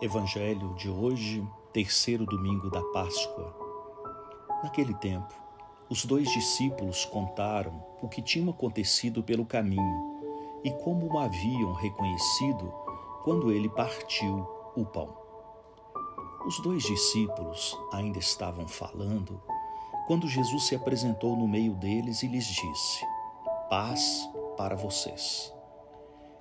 Evangelho de hoje, terceiro domingo da Páscoa. Naquele tempo, os 2 discípulos contaram o que tinha acontecido pelo caminho e como o haviam reconhecido quando ele partiu o pão. Os 2 discípulos ainda estavam falando quando Jesus se apresentou no meio deles e lhes disse: "Paz para vocês."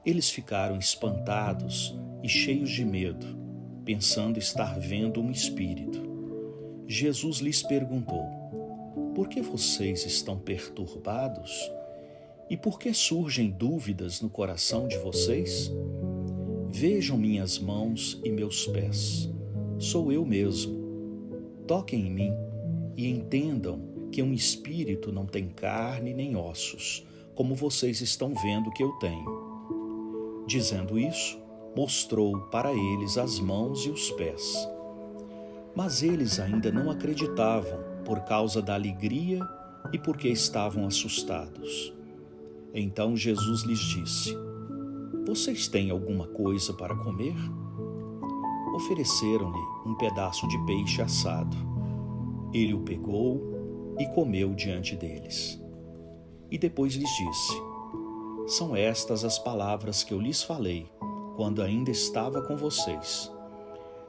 Eles ficaram espantados e cheios de medo, pensando estar vendo um espírito. Jesus lhes perguntou: "Por que vocês estão perturbados? E por que surgem dúvidas no coração de vocês? Vejam minhas mãos e meus pés. Sou eu mesmo. Toquem em mim e entendam que um espírito não tem carne nem ossos, como vocês estão vendo que eu tenho." Dizendo isso, mostrou para eles as mãos e os pés. Mas eles ainda não acreditavam por causa da alegria e porque estavam assustados. Então Jesus lhes disse: "Vocês têm alguma coisa para comer?" Ofereceram-lhe um pedaço de peixe assado. Ele o pegou e comeu diante deles. E depois lhes disse: "São estas as palavras que eu lhes falei quando ainda estava com vocês.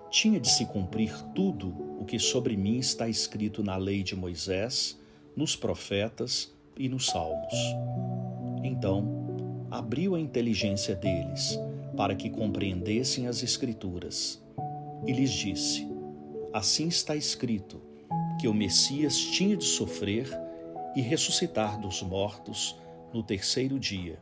Tinha de se cumprir tudo o que sobre mim está escrito na lei de Moisés, nos profetas e nos salmos." Então, abriu a inteligência deles para que compreendessem as Escrituras. E lhes disse: "Assim está escrito, que o Messias tinha de sofrer e ressuscitar dos mortos no terceiro dia,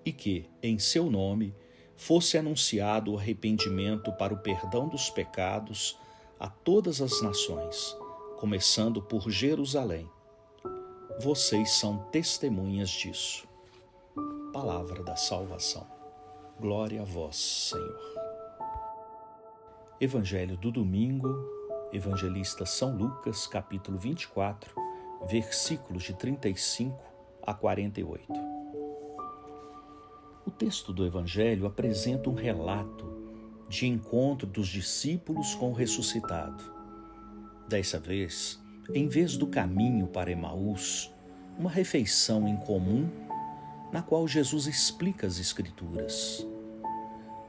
e que, em seu nome, fosse anunciado o arrependimento para o perdão dos pecados a todas as nações, começando por Jerusalém. Vocês são testemunhas disso." Palavra da salvação. Glória a vós, Senhor. Evangelho do domingo, Evangelista São Lucas, capítulo 24, versículos de 35 a 48. O texto do Evangelho apresenta um relato de encontro dos discípulos com o ressuscitado. Dessa vez, em vez do caminho para Emaús, uma refeição em comum na qual Jesus explica as Escrituras.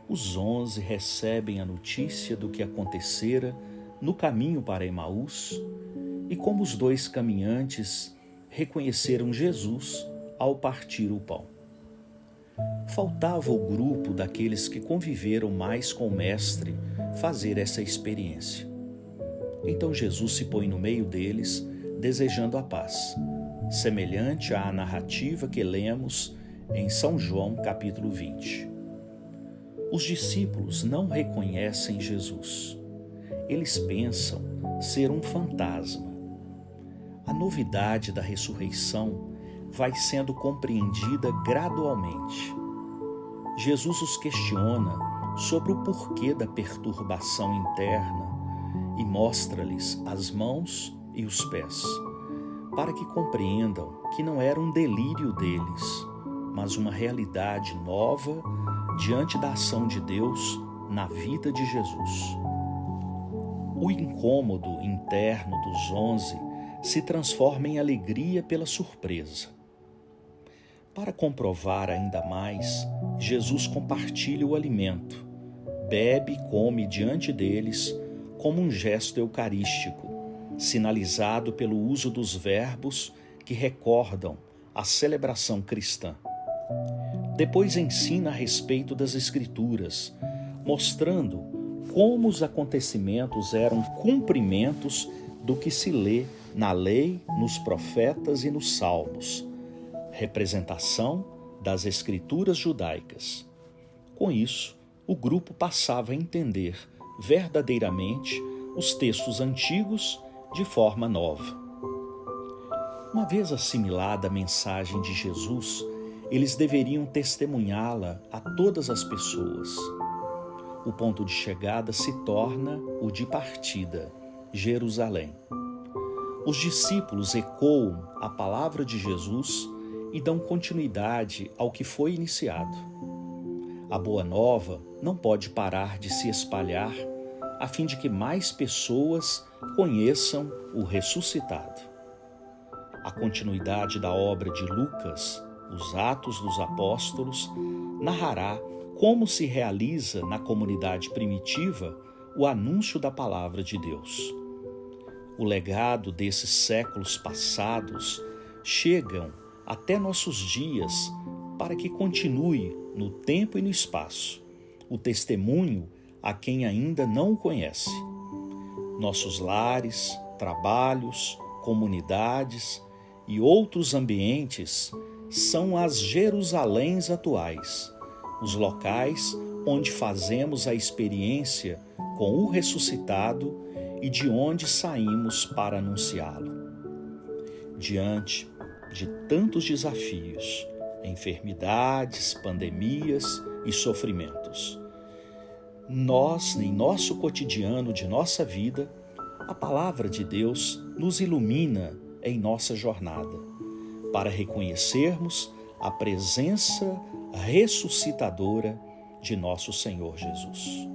Os 11 recebem a notícia do que acontecera no caminho para Emaús e como os 2 caminhantes reconheceram Jesus ao partir o pão. Faltava o grupo daqueles que conviveram mais com o Mestre fazer essa experiência. Então Jesus se põe no meio deles, desejando a paz, semelhante à narrativa que lemos em São João, capítulo 20. Os discípulos não reconhecem Jesus. Eles pensam ser um fantasma. A novidade da ressurreição vai sendo compreendida gradualmente. Jesus os questiona sobre o porquê da perturbação interna e mostra-lhes as mãos e os pés, para que compreendam que não era um delírio deles, mas uma realidade nova diante da ação de Deus na vida de Jesus. O incômodo interno dos 11 se transforma em alegria pela surpresa. Para comprovar ainda mais, Jesus compartilha o alimento, bebe e come diante deles como um gesto eucarístico, sinalizado pelo uso dos verbos que recordam a celebração cristã. Depois ensina a respeito das Escrituras, mostrando como os acontecimentos eram cumprimentos do que se lê na lei, nos profetas e nos salmos, representação das Escrituras judaicas. Com isso, o grupo passava a entender verdadeiramente os textos antigos de forma nova. Uma vez assimilada a mensagem de Jesus, eles deveriam testemunhá-la a todas as pessoas. O ponto de chegada se torna o de partida, Jerusalém. Os discípulos ecoam a palavra de Jesus e dão continuidade ao que foi iniciado. A Boa Nova não pode parar de se espalhar a fim de que mais pessoas conheçam o ressuscitado. A continuidade da obra de Lucas, os Atos dos Apóstolos, narrará como se realiza na comunidade primitiva o anúncio da palavra de Deus. O legado desses séculos passados chegam até nossos dias para que continue no tempo e no espaço o testemunho a quem ainda não o conhece. Nossos lares, trabalhos, comunidades e outros ambientes são as Jerusaléns atuais, os locais onde fazemos a experiência com o ressuscitado e de onde saímos para anunciá-lo. Diante de tantos desafios, enfermidades, pandemias e sofrimentos, nós, em nosso cotidiano de nossa vida, a palavra de Deus nos ilumina em nossa jornada, para reconhecermos a presença ressuscitadora de nosso Senhor Jesus.